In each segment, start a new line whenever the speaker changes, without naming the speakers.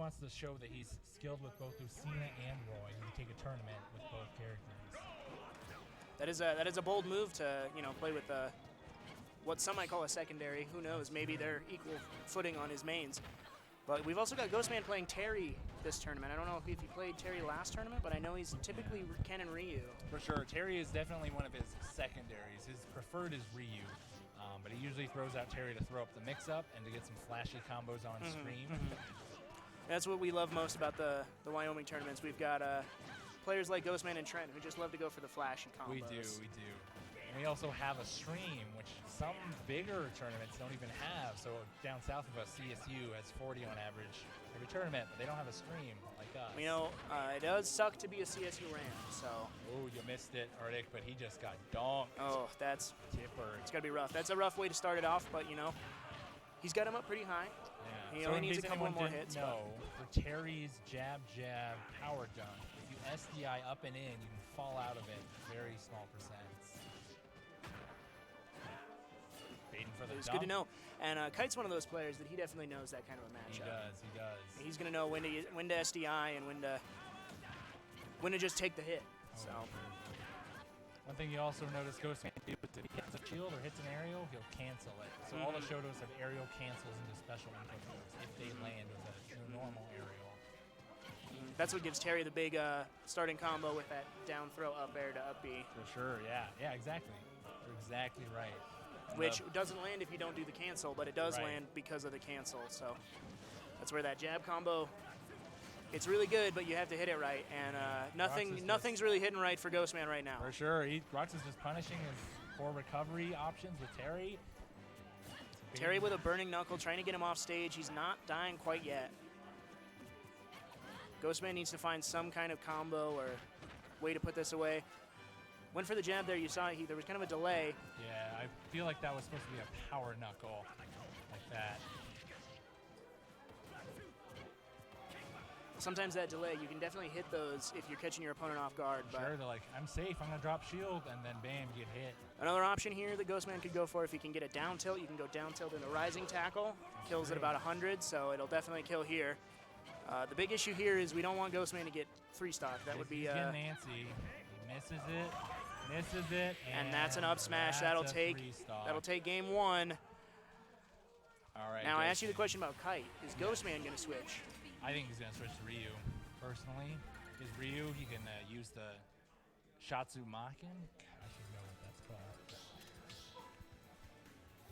wants to show that he's skilled with both Lucina and Roy. He can take a tournament with both characters.
That is a bold move to play with what some might call a secondary. Who knows? Maybe they're equal footing on his mains. But we've also got Ghostman playing Terry this tournament. I don't know if he played Terry last tournament, but I know he's typically Ken and Ryu.
For sure. Terry is definitely one of his secondaries. His preferred is Ryu, but he usually throws out Terry to throw up the mix-up and to get some flashy combos on screen.
That's what we love most about the Wyoming tournaments. We've got players like Ghostman and Trent who just love to go for the flashy combos.
We do. And we also have a stream, which some bigger tournaments don't even have. So down south of us, CSU has 40 on average every tournament, but they don't have a stream like us.
It does suck to be a CSU Ram, so.
Oh, you missed it, Arctic, but he just got donked.
Oh, that's
tipper.
It's got to be rough. That's a rough way to start it off, but, he's got him up pretty high.
Yeah.
He only needs a couple more hits.
No, for Terry's jab, power dunk, if you SDI up and in, you can fall out of it very small percents. Baiting for the
It's
dump.
good to know. And Kite's one of those players that he definitely knows that kind of a matchup.
He does.
He's going to know when to SDI and when to just take the hit. So.
One thing you also notice Ghostman do is if he hits a shield or hits an aerial, he'll cancel it. So all the Shotos have aerial cancels into special input moves if they land with a normal aerial.
That's what gives Terry the big starting combo with that down throw up air to up B.
For sure, yeah. Yeah, exactly. You're exactly right.
Which doesn't land if you don't do the cancel, but it does land because of the cancel. So that's where that jab combo, it's really good, but you have to hit it right. And nothing's really hitting right for Ghostman right now.
For sure. Rox is just punishing his poor recovery options with Terry.
Terry with a burning knuckle, trying to get him off stage. He's not dying quite yet. Ghostman needs to find some kind of combo or way to put this away. Went for the jab there. You saw there was kind of a delay.
Yeah, I feel like that was supposed to be a power knuckle like that.
Sometimes that delay, you can definitely hit those if you're catching your opponent off guard.
Sure, they're like, I'm safe, I'm going to drop shield, and then bam, you get hit.
Another option here that Ghostman could go for, if he can get a down tilt, you can go down tilt into rising tackle. Kills at about 100, so it'll definitely kill here. The big issue here is we don't want Ghostman to get 3-stock. That would be...
He's getting Nancy. He misses it,
and that's an up smash. That'll take game one.
All right.
Now, I asked you the question about Kite. Is Ghostman going to switch?
I think he's going to switch to Ryu, personally. Because Ryu, he can use the Shatsu Makin. I should know what that's called.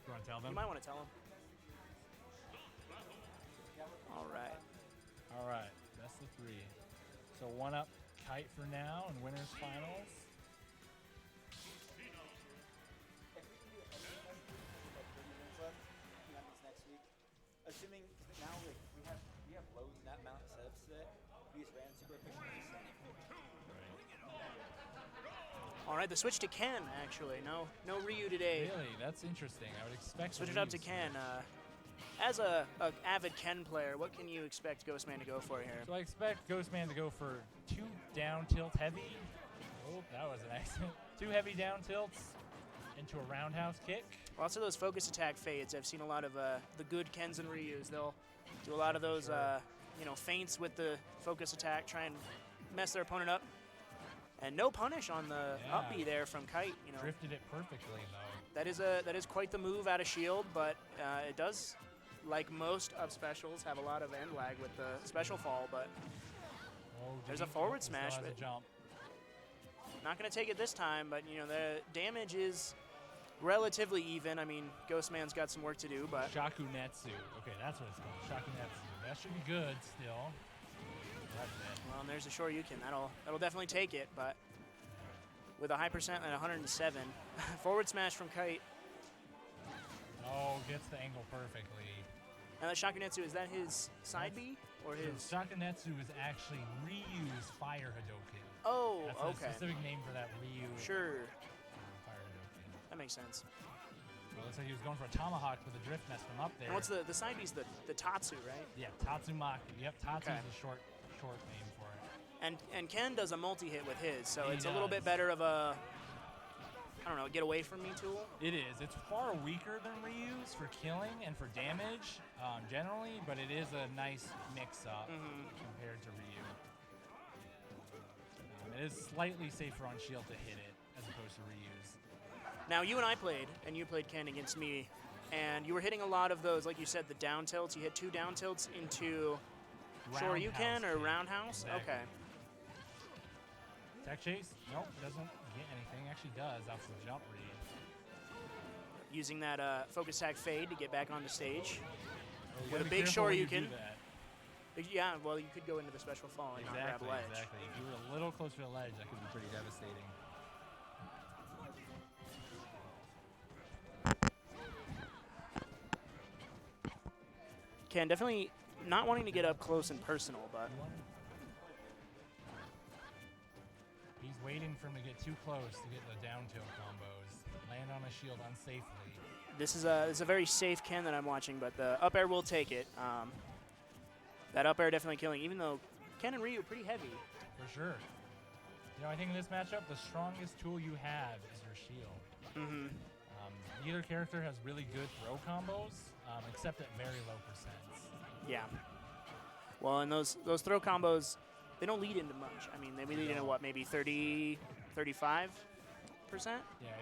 You want to tell them?
You might want to tell him. All right.
All right. Best of 3. So 1 up Kite for now in winners finals.
Assuming now we have lows in that amount of setups today, we just ran super efficient.
All right, the switch to Ken, actually. No Ryu today.
Really? That's interesting. I would expect
switch it up to Ken. As a avid Ken player, what can you expect Ghostman to go for here?
So I expect Ghostman to go for 2 down tilt heavy. Oh, that was an accident. 2 heavy down tilts into a roundhouse kick.
Lots of those focus attack fades. I've seen a lot of the good Kens and Ryus. They'll do a lot of those feints with the focus attack, try and mess their opponent up. And no punish on the up B there from Kite.
Drifted it perfectly, though.
That is quite the move out of shield, but it does, like most up specials, have a lot of end lag with the special fall. But there's a forward smash.
But jump.
Not going to take it this time, but the damage is relatively even. I mean, Ghostman's got some work to do, but
Shakunetsu. Okay, that's what it's called. Shakunetsu. That should be good still.
Well, and there's a Shoryuken. That'll definitely take it, but with a high percent at 107. Forward smash from Kite.
Oh, gets the angle perfectly.
Now that Shakunetsu, is that his side B or his?
So Shakunetsu is actually Ryu's fire Hadoken.
Oh,
That's
okay.
a specific name for that Ryu.
Sure.
Fire Hadoken.
That makes sense.
Well, it looks like he was going for a tomahawk with a drift mess from up there.
And what's the side B's the Tatsu, right?
Yeah, Tatsumaki. Yep, Tatsu is a short name for it.
And Ken does a multi-hit with his, so it's a little bit better of a I don't know, get away from me tool.
It is. It's far weaker than Ryu's for killing and for damage generally, but it is a nice mix-up compared to Ryu. It is slightly safer on shield to hit it as opposed to Ryu's.
Now, you and I played, and you played Ken against me, and you were hitting a lot of those, like you said, the down tilts. You hit 2 down tilts into Shoryuken or Roundhouse?
Exactly.
Okay.
Tech chase? Nope, doesn't get anything. Actually does. That's the jump read.
Using that focus tag fade to get back on the stage.
Well, you
With a
gotta be
big
careful when you
Shoryuken.
do that.
Yeah, well, you could go into the special fall and not grab
Exactly,
ledge.
exactly. If you were a little closer to the ledge, that could be pretty devastating.
Ken, definitely not wanting to get up close and personal, but
He's waiting for him to get too close to get the down tilt combos. Land on a shield unsafely.
this is a very safe Ken that I'm watching, but the up air will take it. That up air definitely killing, even though Ken and Ryu are pretty heavy.
For sure. You know, I think in this matchup, the strongest tool you have is your shield.
Mm-hmm.
Neither character has really good throw combos, except at very low percents.
Yeah. Well, and those throw combos, they don't lead into much. I mean, they lead into what, maybe 30, 35%?
Yeah,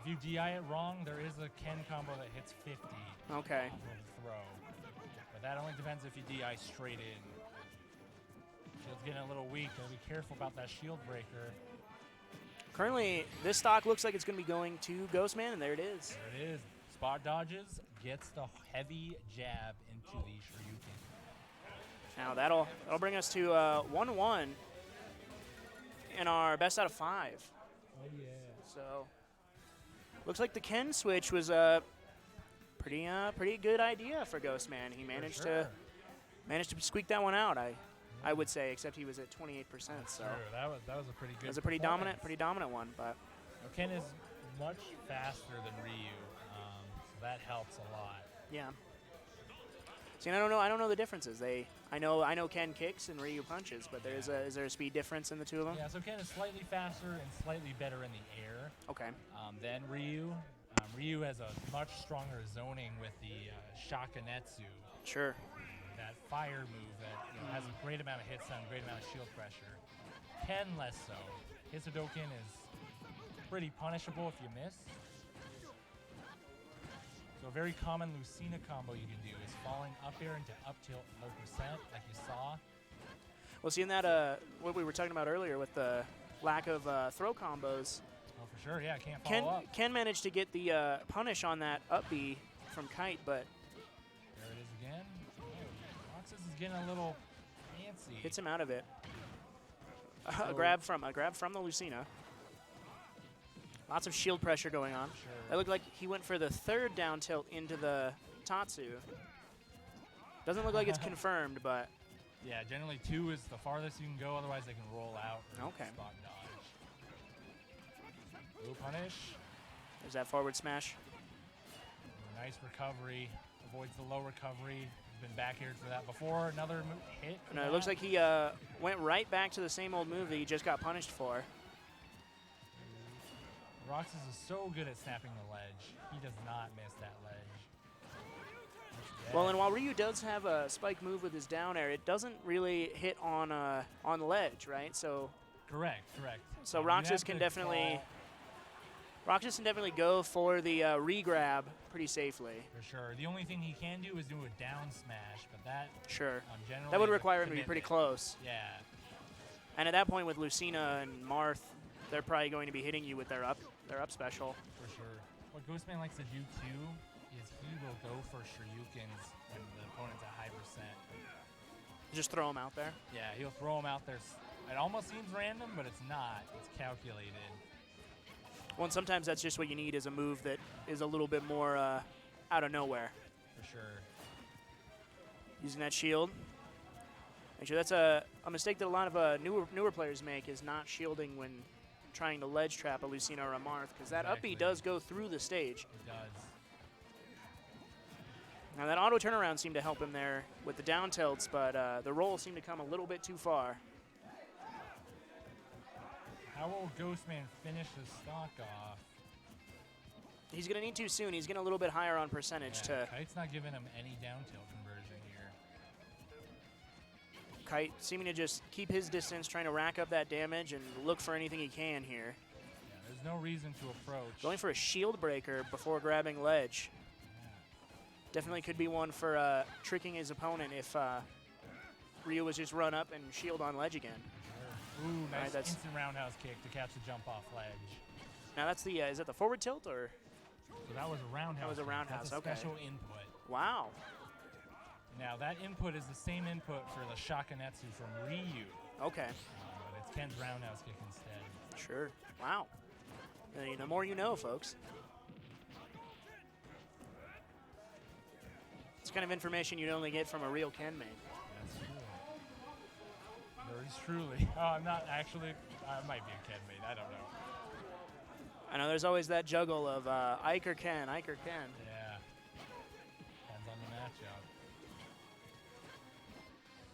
if you DI it wrong, there is a Ken combo that hits 50
Okay.
off of a throw. But that only depends if you DI straight in. Shield's getting a little weak. Gotta be careful about that shield breaker.
Currently, this stock looks like it's going to be going to Ghostman, and there it is.
There it is. Spot dodges, gets the heavy jab into the Shoryuken.
Now that'll bring us to 1-1 in our best out of 5.
Oh, yeah.
So, looks like the Ken switch was a pretty good idea for Ghostman. He managed
sure.
to squeak that one out. I would say, except he was at 28%. So
Sure, that was a pretty good.
it was a pretty dominant one. But
Ken is much faster than Ryu, so that helps a lot.
yeah. See, and I don't know the differences. I know Ken kicks and Ryu punches, but is there a speed difference in the two of them?
Yeah, so Ken is slightly faster and slightly better in the air
Okay.
than Ryu. Ryu has a much stronger zoning with the Shakanetsu,
Sure.
that fire move that has a great amount of hit stun, great amount of shield pressure. Ken less so. His Hadouken is pretty punishable if you miss. So a very common Lucina combo you can do is falling up air into up tilt low percent, like you saw.
Well, seeing that what we were talking about earlier with the lack of throw combos,
Oh, for sure, yeah, can't follow up.
Ken managed to get the punish on that up B from Kite, but
There it is again. Oh, Roxas is getting a little fancy.
hits him out of it. A
So-
grab from the Lucina. Lots of shield pressure going on.
Sure.
It looked like he went for the third down tilt into the Tatsu. Doesn't look like it's confirmed, but
Yeah, generally 2 is the farthest you can go, otherwise they can roll out or
Okay.
spot dodge. Low punish.
there's that forward smash.
Nice recovery. Avoids the low recovery. He's been back here for that before. Another hit. for
No, it looks
that.
like he went right back to the same old move that he just got punished for.
Roxas is so good at snapping the ledge. He does not miss that ledge.
Well, and while Ryu does have a spike move with his down air, it doesn't really hit on the ledge, right? So
Correct.
So
You
Roxas
have
can
to
definitely
fall
go for the re-grab pretty safely.
for sure. The only thing he can do is do a down smash, but that
Sure.
generally
That would
is a
require him to be pretty
commitment.
close.
Yeah.
And at that point with Lucina and Marth, they're probably going to be hitting you with their up special.
For sure. What Ghostman likes to do too is he will go for Shoryukens when the opponent's at high percent.
Just throw them out there.
Yeah, he'll throw them out there. It almost seems random, but it's not. It's calculated.
Well, and sometimes that's just what you need is a move that is a little bit more out of nowhere.
For sure.
Using that shield. Actually, that's a mistake that a lot of newer players make is not shielding when trying to ledge trap a Lucina or a Marth, because that up B
Exactly.
does go through the stage.
It does.
Now that auto turnaround seemed to help him there with the down tilts, but the roll seemed to come a little bit too far.
How will Ghostman finish his stock off?
He's going to need to soon. He's getting a little bit higher on percentage
Yeah,
to...
Kite's not giving him any down tilt conversion here.
Kite seeming to just keep his distance, trying to rack up that damage and look for anything he can here.
Yeah, there's no reason to approach.
Going for a shield breaker before grabbing ledge.
Yeah.
Definitely could be one for tricking his opponent if Ryu was just run up and shield on ledge again.
Sure. Ooh, nice
Right, that's-
instant roundhouse kick to catch the jump off ledge.
Now that's the, is that the forward tilt or?
So that was a roundhouse.
That was a
kick.
roundhouse,
That's a
okay.
special input.
Wow.
Now that input is the same input for the Shakanetsu from Ryu,
Okay.
but it's Ken's roundhouse kick instead.
Sure. Wow. The more you know, folks. It's kind of information you'd only get from a real Ken main.
That's true. Yours truly. Oh, I'm not actually. I might be a Ken mate. I don't know.
I know there's always that juggle of Ike or Ken, Ike or Ken.
Yeah. Depends on the matchup.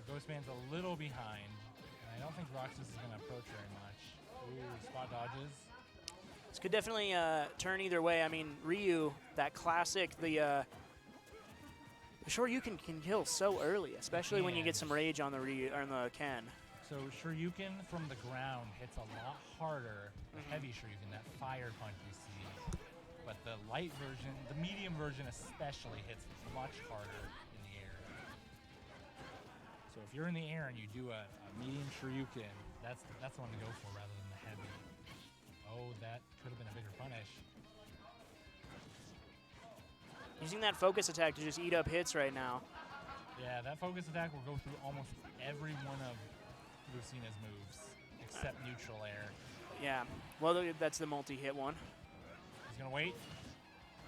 The Ghostman's a little behind, and I don't think Roxas is going to approach very much. Ooh, spot dodges.
This could definitely turn either way. I mean, Ryu, that classic, the Shoryuken can kill so early, especially when you get some rage on the Ryu or on the Ken.
So Shoryuken from the ground hits a lot harder, the heavy Shoryuken, that fire punch you see. But the light version, the medium version especially, hits much harder in the air. So if you're in the air and you do a medium Shoryuken, that's the one to go for rather than the heavy. Oh, that could have been a bigger punish.
Using that focus attack to just eat up hits right now.
Yeah, that focus attack will go through almost every one of Lucina's moves, except neutral air.
Yeah, well, that's the multi-hit one.
He's gonna wait.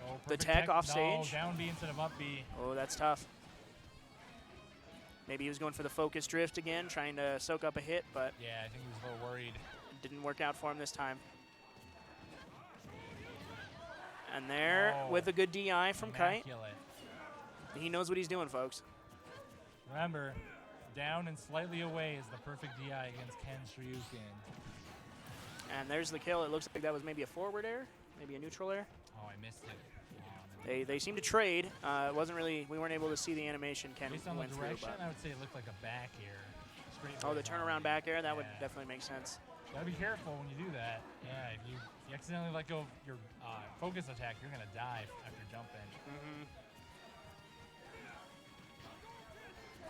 Oh,
The
perfect
tech off
no,
stage.
down B instead of up B.
Oh, that's tough. Maybe he was going for the focus drift again, trying to soak up a hit, but
Yeah, I think he was a little worried.
didn't work out for him this time. And there,
Oh,
with a good DI from Kite.
Immaculate.
He knows what he's doing, folks.
Remember, down and slightly away is the perfect DI against Ken Shoryuken.
And there's the kill. It looks like that was maybe a forward air, maybe a neutral air.
Oh, I missed it.
They seem to trade. It wasn't really, we weren't able to see the animation Ken
Based on the
went through.
direction,
But
I would say it looked like a back air. Straight
oh, the
horizontal.
turnaround back air, that would
Yeah.
definitely make sense.
Gotta be careful when you do that. Yeah, if you accidentally let go of your focus attack, you're gonna die after jumping.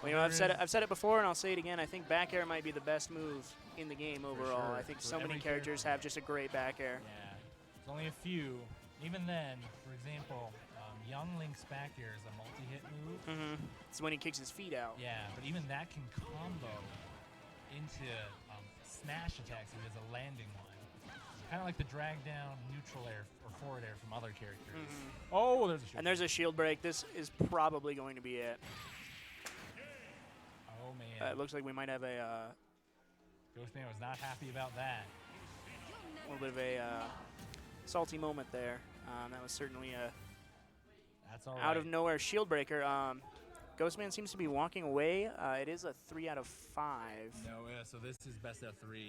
Well, you know, I've said it before, and I'll say it again. I think back air might be the best move in the game overall.
sure.
I think
For
so many
every
characters
character.
have just a great back air.
Yeah, there's only a few. Even then, for example, Young Link's back air is a multi-hit move.
It's when he kicks his feet out.
Yeah, but even that can combo into smash attacks if it's a landing one. Kind of like the drag down neutral air or forward air from other characters. Oh, there's a shield.
And there's a shield break. This is probably going to be it.
Oh man,
It looks like we might have a
Ghostman was not happy about that.
little bit of a salty moment there. That was certainly a
That's all right.
out of nowhere shield breaker. Ghostman seems to be walking away. It is a 3 out of 5.
No, yeah, so this is best of 3.